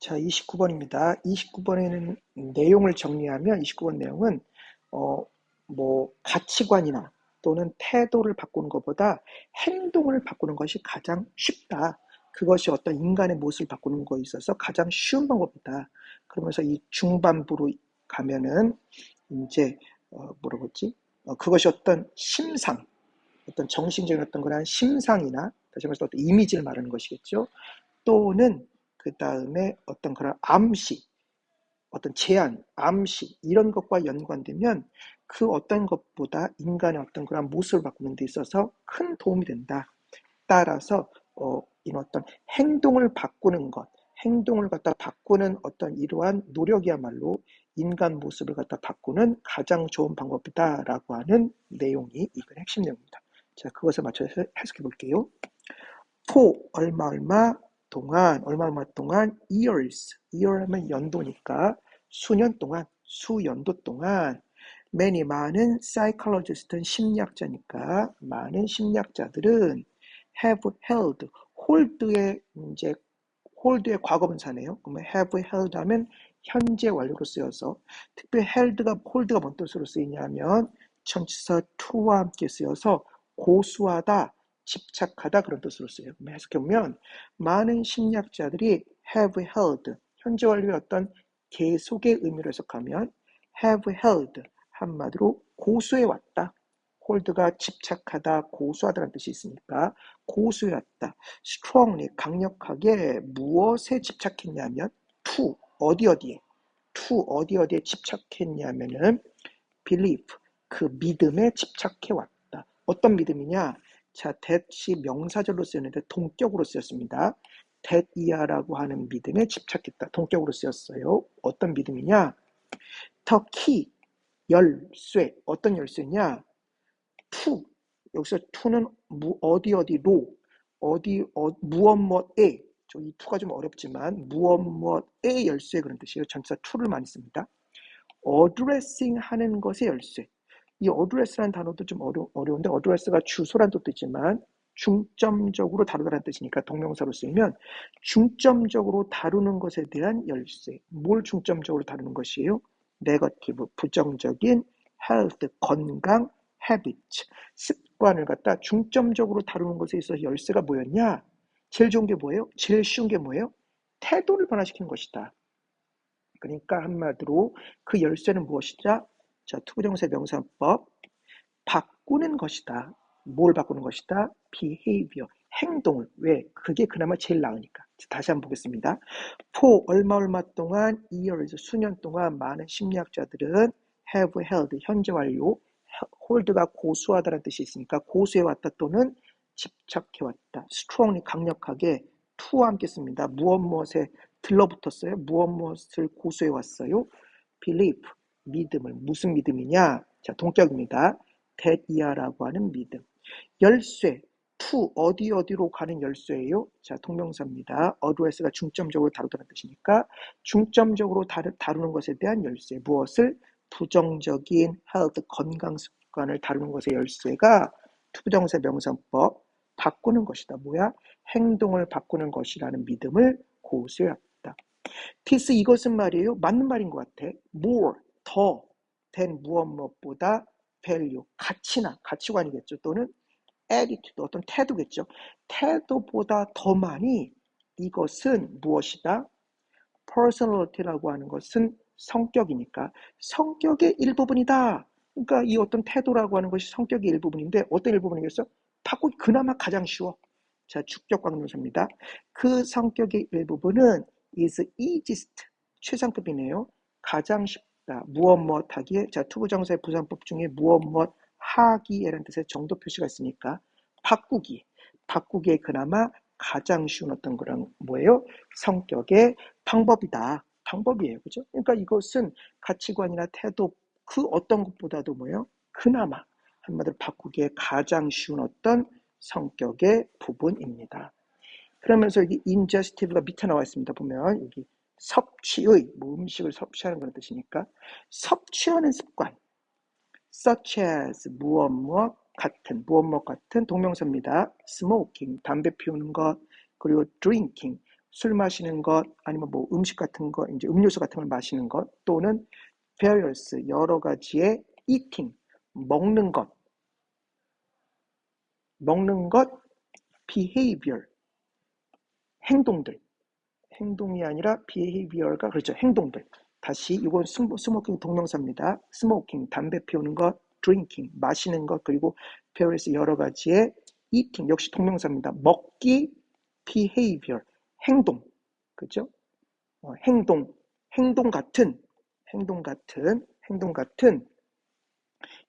자, 29번입니다. 29번에는 내용을 정리하면 29번 내용은 가치관이나 또는 태도를 바꾸는 것보다 행동을 바꾸는 것이 가장 쉽다. 그것이 어떤 인간의 모습을 바꾸는 것에 있어서 가장 쉬운 방법이다. 그러면서 이 중반부로 가면은 이제 그것이 어떤 심상, 어떤 정신적인 어떤 그런 심상이나 다시 말해서 어떤 이미지를 말하는 것이겠죠. 또는 그 다음에 어떤 그런 암시, 어떤 제안, 암시 이런 것과 연관되면 그 어떤 것보다 인간의 어떤 그런 모습을 바꾸는 데 있어서 큰 도움이 된다. 따라서 이런 어떤 행동을 바꾸는 것, 행동을 갖다 바꾸는 어떤 이러한 노력이야말로 인간 모습을 갖다 바꾸는 가장 좋은 방법이다라고 하는 내용이 이건 핵심 내용입니다. 자, 그것을 맞춰서 해석해 볼게요. for 얼마 동안 year 하면 연도니까 수년 동안, 수연도 동안 많은 psychologist는 심리학자니까 많은 심리학자들은 have held hold의 과거분사네요. 그러면 have held 하면 현재 완료로 쓰여서 특별히 hold가 뭔 뜻으로 쓰이냐면 전치사 to와 함께 쓰여서 고수하다, 집착하다 그런 뜻으로 쓰여요. 해석해보면 많은 심리학자들이 have held, 현재 완료의 어떤 계속의 의미로 해석하면 have held, 한마디로 고수해왔다. hold가 집착하다, 고수하다라는 뜻이 있으니까 고수해왔다. strongly, 강력하게 무엇에 집착했냐면 to, 어디에 집착했냐면은 belief, 그 믿음에 집착해왔다. 어떤 믿음이냐? 자, that이 명사절로 쓰였는데 동격으로 쓰였습니다. that이야라고 하는 믿음에 집착했다. 동격으로 쓰였어요. 어떤 믿음이냐? the key, 열쇠. 어떤 열쇠냐? to. 여기서 to는 어디로, 무엇에. 이 to가 좀 어렵지만 무엇의 열쇠 그런 뜻이에요. 전치사 to를 많이 씁니다. 어드레싱 하는 것의 열쇠. 이 어드레스라는 단어도 좀 어려운데 어드레스가 주소란 뜻도 있지만 중점적으로 다루다라는 뜻이니까 동명사로 쓰이면 중점적으로 다루는 것에 대한 열쇠. 뭘 중점적으로 다루는 것이에요? 네거티브, 부정적인 health, 건강, habit, 습관을 갖다 중점적으로 다루는 것에 있어서 열쇠가 뭐였냐? 제일 좋은 게 뭐예요? 제일 쉬운 게 뭐예요? 태도를 변화시키는 것이다. 그러니까 한마디로 그 열쇠는 무엇이다? 자, 투부정사 명사법 바꾸는 것이다. 뭘 바꾸는 것이다? behavior, 행동을. 왜? 그게 그나마 제일 나으니까. 다시 한번 보겠습니다. for 얼마 동안 years, 수년 동안 많은 심리학자들은 have held, 현재 완료, hold가 고수하다라는 뜻이 있으니까 고수해왔다 또는 집착해왔다. strongly, 강력하게 to와 함께 씁니다. 무엇에 들러붙었어요? 무엇을 고수해왔어요? belief, 믿음을. 무슨 믿음이냐? 자, 동격입니다. that이야라고 하는 믿음. 열쇠, to, 어디로 가는 열쇠예요? 자, 동명사입니다. address가 중점적으로 다루다는 뜻이니까 중점적으로 다루는 것에 대한 열쇠. 무엇을? 부정적인 health, 건강 습관을 다루는 것의 열쇠가 투부정사 명사법 바꾸는 것이다. 뭐야? 행동을 바꾸는 것이라는 믿음을 고수해왔다. this 이것은 말이에요. 맞는 말인 것 같아. more, 더, than 무엇보다 value, 가치관이겠죠. 또는 attitude, 어떤 태도겠죠. 태도보다 더 많이 이것은 무엇이다? personality라고 하는 것은 성격이니까 성격의 일부분이다. 그러니까 이 어떤 태도라고 하는 것이 성격의 일부분인데 어떤 일부분이겠어? 바꾸기 그나마 가장 쉬워. 자, 주격 관계명사입니다. 그 성격의 일부분은 is easiest, 최상급이네요. 가장 쉽다. 무엇 하기에, 자, 투부정사의 부사법 중에 무엇 하기에라는 뜻의 정도 표시가 있으니까 바꾸기에 그나마 가장 쉬운 어떤 그런 뭐예요? 성격의 방법이에요. 그죠? 그러니까 이것은 가치관이나 태도 그 어떤 것보다도 뭐예요? 그나마 한마디로 바꾸기에 가장 쉬운 어떤 성격의 부분입니다. 그러면서 여기 ingesitive가 밑에 나와 있습니다. 보면 여기 섭취의, 음식을 섭취하는 그런 뜻이니까 섭취하는 습관 such as 무엇 같은 동명사입니다. smoking, 담배 피우는 것, 그리고 drinking, 술 마시는 것, 아니면 뭐 음식 같은 거, 이제 음료수 같은 걸 마시는 것, 또는 various, 여러 가지의 eating, 먹는 것, behavior, 행동들, 행동이 아니라 behavior가 그렇죠. 행동들. 다시 이건 스모킹 동명사입니다. 스모킹, 담배 피우는 것, drinking, 마시는 것, 그리고 various 여러 가지의 eating, 역시 동명사입니다. 먹기, behavior, 행동. 그죠? 행동 같은, 행동 같은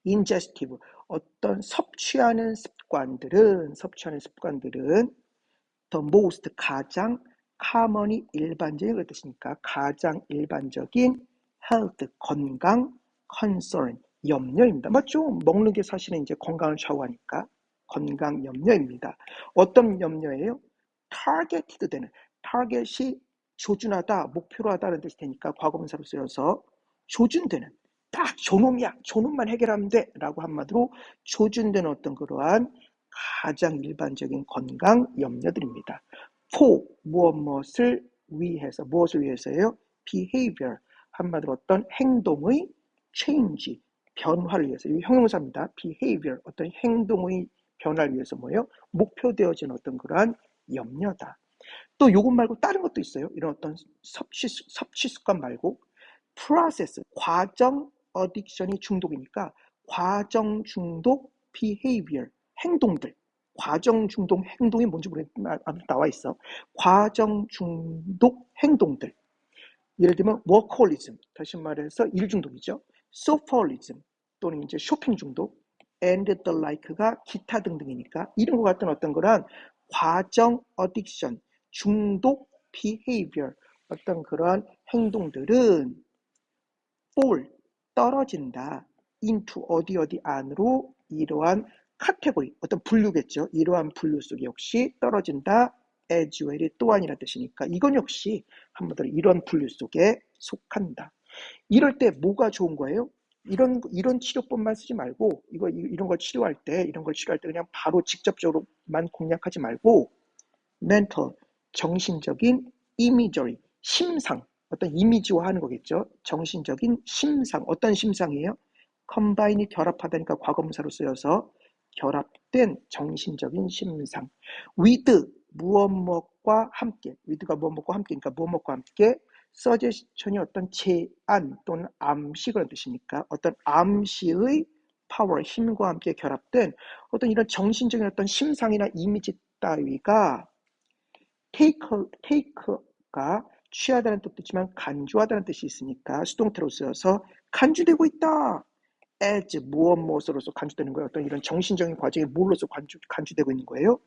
ingestive, 어떤 섭취하는 습관들은 the most, 가장 common이 일반적인 뜻이니까 가장 일반적인 health, 건강, concern, 염려입니다. 맞죠? 먹는 게 사실은 이제 건강을 좌우하니까 건강 염려입니다. 어떤 염려예요? targeted 되는, target이 조준하다, 목표로 하다는 뜻이 되니까 과거분사로 쓰여서 조준되는, 딱 저놈이야, 저놈만 해결하면 돼 라고 한마디로 조준되는 어떤 그러한 가장 일반적인 건강 염려들입니다. for, 무엇을 위해서예요? behavior, 한마디로 어떤 행동의 change, 변화를 위해서. 이 형용사입니다. behavior, 어떤 행동의 변화를 위해서 뭐예요? 목표되어진 어떤 그러한 염려다. 또 요것 말고 다른 것도 있어요. 이런 어떤 섭취 습관 말고 process, 과정, addiction이 중독이니까 과정 중독, behavior, 행동들. 과정 중독 행동이 뭔지 모르겠지만 나와 있어. 과정 중독 행동들. 예를 들면 workaholism, 다시 말해서 일 중독이죠. sofaholism 또는 이제 쇼핑 중독, and the like가 기타 등등이니까 이런 것 같은 어떤 거란 과정 addiction, 중독 behavior, 어떤 그러한 행동들은 fall, 떨어진다. into 어디 안으로 이러한 카테고리, 어떤 분류겠죠. 이러한 분류 속에 역시 떨어진다. as well이 또한이라는 뜻이니까 이건 역시 한마디로 이런 분류 속에 속한다. 이럴 때 뭐가 좋은 거예요? 이런 치료법만 쓰지 말고 이런 걸 치료할 때 그냥 바로 직접적으로만 공략하지 말고 mental, 정신적인 imagery, 심상, 어떤 이미지화하는 거겠죠. 정신적인 심상, 어떤 심상이에요? combine이 결합하다니까 과거분사로 쓰여서 결합된 정신적인 심상. with, 무엇과 함께, with가 무엇과 함께니까 무엇과 함께 suggestion이 어떤 제안 또는 암시 그런 뜻이니까 어떤 암시의 파워, 힘과 함께 결합된 어떤 이런 정신적인 어떤 심상이나 이미지 따위가 take가 취하다는 뜻도 있지만 간주하다는 뜻이 있으니까 수동태로 쓰여서 간주되고 있다. as 무엇으로서 간주되는 거예요. 어떤 이런 정신적인 과정이 뭘로서 간주되고 있는 거예요.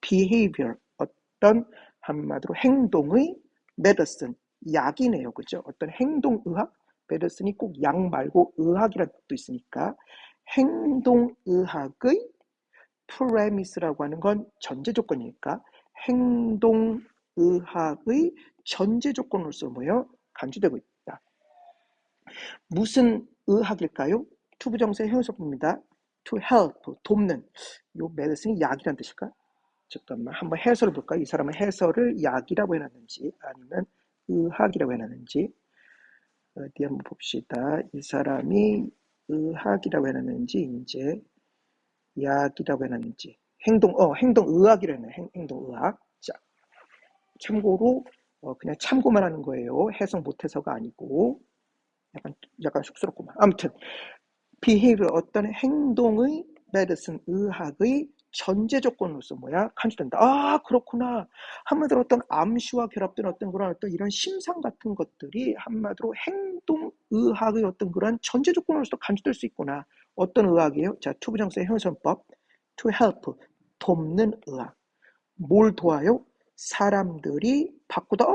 behavior, 어떤 한마디로 행동의 medicine, 약이네요. 그죠? 어떤 행동의학, medicine이 꼭 약 말고 의학이라는 뜻도 있으니까 행동의학의 프레미스라고 하는 건 전제 조건이니까 행동의학의 전제 조건으로서 뭐예요? 간주되고 있다. 무슨 의학일까요? 투부정사의 형용사입니다. to help, 돕는. 요 medicine이 약이란 뜻일까? 잠깐만 한번 해설을 볼까요? 이 사람은 해설을 약이라고 해놨는지 아니면 의학이라고 해놨는지 어디 한번 봅시다. 이 사람이 의학이라고 해놨는지 이제 약이라고 해놨는지 행동의학이라 해놨네. 행동의학. 자, 참고로 그냥 참고만 하는 거예요. 해석 못해서가 아니고 약간 쑥스럽구만. 아무튼 behavior, 어떤 행동의 medicine, 의학의 전제 조건으로서 간주된다. 아, 그렇구나. 한마디로 어떤 암시와 결합된 어떤 그런 어떤 이런 심상 같은 것들이 한마디로 행동의학의 어떤 그런 전제 조건으로서 간주될 수 있구나. 어떤 의학이에요? 자, 투부정사의 형용사법 to help, 돕는 의학. 뭘 도와요? 사람들이 바꾸다.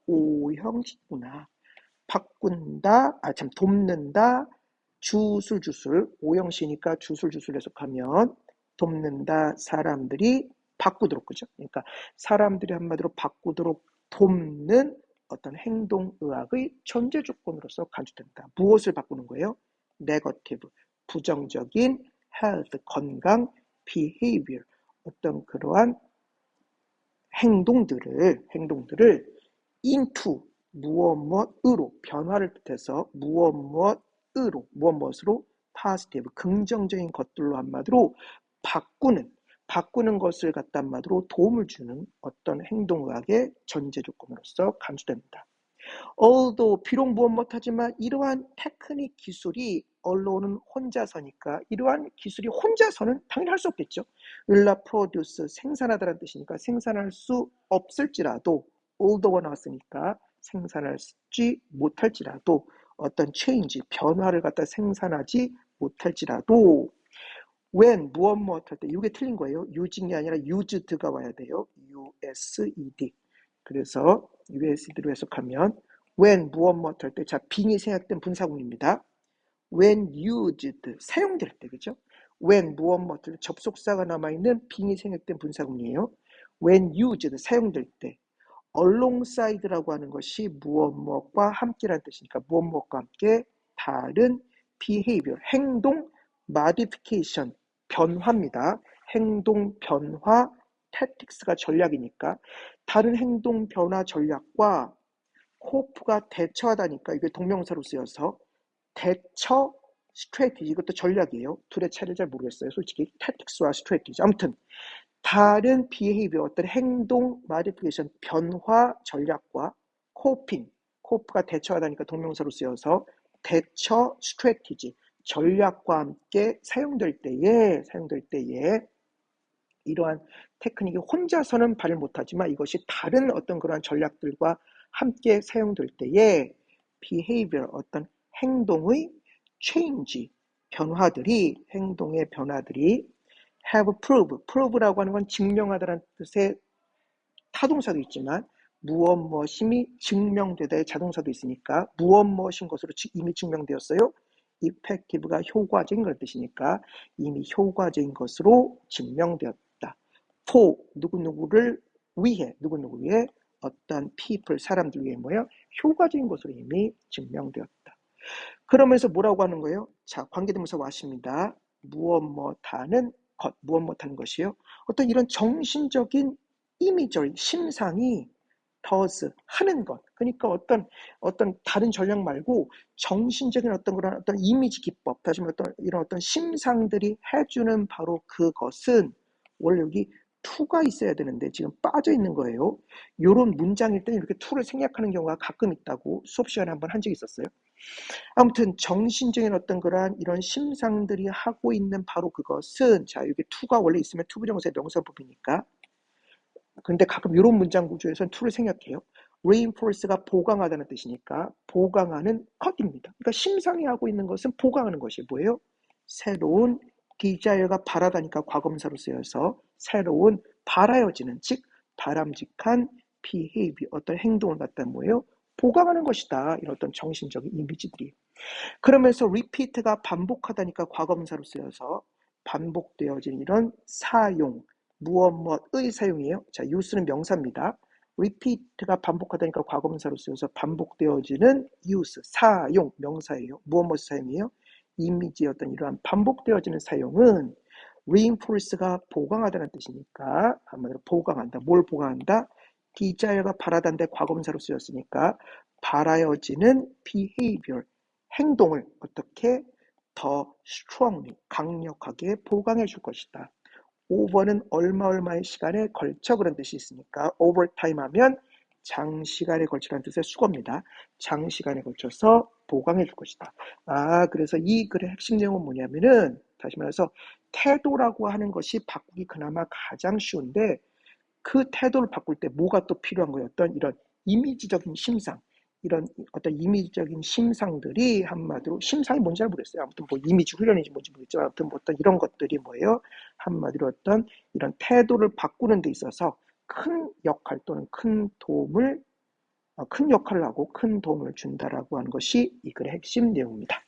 오형식구나. 바꾼다, 돕는다, 주술, 오형시니까 주술 해석하면 돕는다, 사람들이 바꾸도록, 그죠? 그러니까 사람들이 한마디로 바꾸도록 돕는 어떤 행동의학의 전제 조건으로서 간주된다. 무엇을 바꾸는 거예요? 네거티브, 부정적인 health, 건강, behavior, 어떤 그러한 행동들을 into 무엇으로 변화를 뜻해서 무엇으로 positive 긍정적인 것들로 한마디로 바꾸는 것을 갖다 한마디로 도움을 주는 어떤 행동학의 전제 조건으로서 감수됩니다. although 비록 무엇 못하지만 이러한 테크닉 기술이 언론은 혼자서니까 이러한 기술이 혼자서는 당연히 할 수 없겠죠. will not produce 생산하다라는 뜻이니까 생산할 수 없을지라도 although가 나왔으니까 생산하지 못할지라도 어떤 change 변화를 갖다 생산하지 못할지라도 when 무엇 할 때 이게 틀린 거예요. using이 아니라 used가 와야 돼요. used. 그래서 used로 해석하면 when 무엇 할 때 자 빙이 생략된 분사구문입니다. when used 사용될 때 그죠? when 무엇 할 때 접속사가 남아있는 빙이 생략된 분사구문이에요. when used 사용될 때 alongside라고 하는 것이 무엇과 함께라는 뜻이니까 무엇과 함께 다른 behavior 행동 modification 변화입니다. 행동 변화 tactics가 전략이니까 다른 행동 변화 전략과 cope가 대처하다니까 이게 동명사로 쓰여서 대처 strategy 이것도 전략이에요. 둘의 차이를 잘 모르겠어요. 솔직히 tactics와 strategy 아무튼 다른 behavior 어떤 행동 modification 변화 전략과 cope가 대처하다니까 동명사로 쓰여서 대처 strategy 전략과 함께 사용될 때에 이러한 테크닉이 혼자서는 발휘 못하지만 이것이 다른 어떤 그러한 전략들과 함께 사용될 때에 behavior 어떤 행동의 change 행동의 변화들이 have prove라고 하는 건 증명하다라는 뜻의 타동사도 있지만 무엇이 증명되다의 자동사도 있으니까 무엇인 것으로 이미 증명되었어요. effective가 효과적인 그런 뜻이니까 이미 효과적인 것으로 증명되었다. for 누구누구를 위해 어떤 people 사람들 위해 뭐예요? 효과적인 것으로 이미 증명되었다. 그러면서 뭐라고 하는 거예요? 자, 관계대명사 왔습니다. 무엇하는 것이요. 어떤 이런 정신적인 이미지, 심상이 does 하는 것. 그러니까 어떤 다른 전략 말고 정신적인 어떤 그런 어떤 이미지 기법, 다시 말해 이런 어떤 심상들이 해주는 바로 그것은 원래 여기 to가 있어야 되는데 지금 빠져 있는 거예요. 이런 문장일 때는 이렇게 to를 생략하는 경우가 가끔 있다고 수업 시간에 한번 한 적이 있었어요. 아무튼 정신적인 어떤 그러한 이런 심상들이 하고 있는 바로 그것은 자 여기 to가 원래 있으면 투부정사의 명사부비니까 근데 가끔 이런 문장 구조에서는 to를 생략해요. reinforce가 보강하다는 뜻이니까 보강하는 것입니다. 그러니까 심상이 하고 있는 것은 보강하는 것이 뭐예요? 새로운 desire가 바라다니까 과거분사로 쓰여서 새로운 바라여지는 즉 바람직한 behavior 어떤 행동을 갖다 뭐예요? 보강하는 것이다. 이런 어떤 정신적인 이미지들이. 그러면서 repeat가 반복하다니까 과거분사로 쓰여서 반복되어진 이런 사용, 무엇의 사용이에요. 자, use는 명사입니다. repeat가 반복하다니까 과거분사로 쓰여서 반복되어지는 use, 사용, 명사예요. 무엇 사용이에요. 이미지의 어떤 이러한 반복되어지는 사용은 reinforce가 보강하다는 뜻이니까 한마디로 보강한다. 뭘 보강한다? desire가 바라다인데 과거분사로 쓰였으니까 바라여지는 behavior, 행동을 어떻게 더 strongly, 강력하게 보강해 줄 것이다. over는 얼마의 시간에 걸쳐 그런 뜻이 있으니까 overtime 하면 장시간에 걸치라는 뜻의 수거입니다. 장시간에 걸쳐서 보강해 줄 것이다. 그래서 이 글의 핵심 내용은 뭐냐면은 다시 말해서 태도라고 하는 것이 바꾸기 그나마 가장 쉬운데 그 태도를 바꿀 때 뭐가 또 필요한 거예요? 어떤 이런 이미지적인 심상, 이런 어떤 이미지적인 심상들이 한마디로 심상이 뭔지 잘 모르겠어요. 아무튼 뭐 이미지 훈련인지 뭔지 모르겠지만 아무튼 뭐 어떤 이런 것들이 뭐예요? 한마디로 어떤 이런 태도를 바꾸는 데 있어서 큰 역할 또는 큰 역할을 하고 큰 도움을 준다라고 하는 것이 이 글의 핵심 내용입니다.